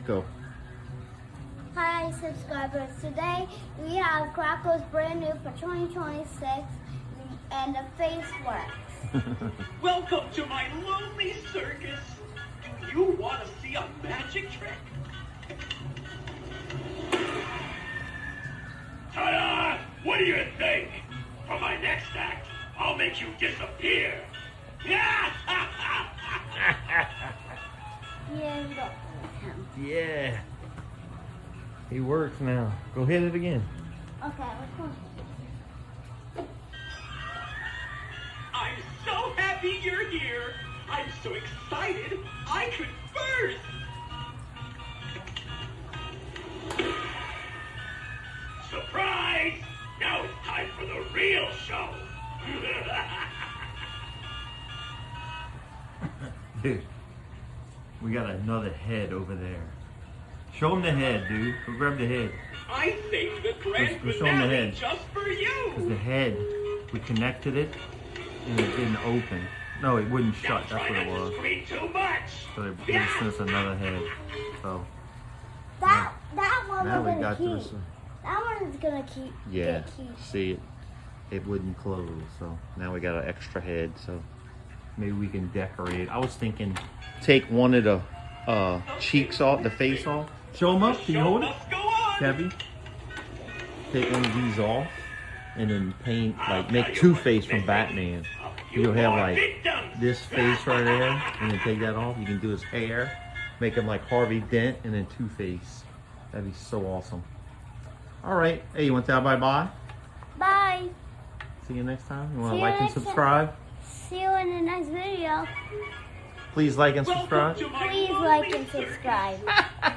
Go. Hi subscribers, today we have Crackles brand new for 2026 and the face works. Welcome to my lonely circus. Do you want to see a magic trick? Ta-da! What do you think? For my next act, I'll make you disappear. Yeah, we got him. Yeah. He works now. Go hit it again. Okay, let's go. I'm so happy you're here. I'm so excited I could burst. Surprise! Now it's time for the real show. Dude, we got another head over there. Show him the head, dude. Go grab the head. I saved the grand Let's show him the finale head. just for Because the you. head, we connected it, and it didn't open. No, it wouldn't Now shut. That's try what it not to was. scream too much. So they just sent us another head. So That one now we're we gonna got keep. this. That one is gonna keep. Yeah. get keep. See it? It wouldn't close. So now we got an extra head. So maybe we can decorate. I was thinking, take one of the cheeks off, the face off. Show them up. Can you Show hold it? must go on. Debbie, take one of these off and then paint, like make Two-Face from Batman. You'll have like this face right there, and then take that off. You can do his hair, make him like Harvey Dent, and then Two-Face. That'd be so awesome. All right, hey, you want to say bye-bye? Bye. See you next time. You want See to you like and next time. subscribe? See you in the next video. Please like and subscribe. Welcome to my Please lonely like and circus. subscribe.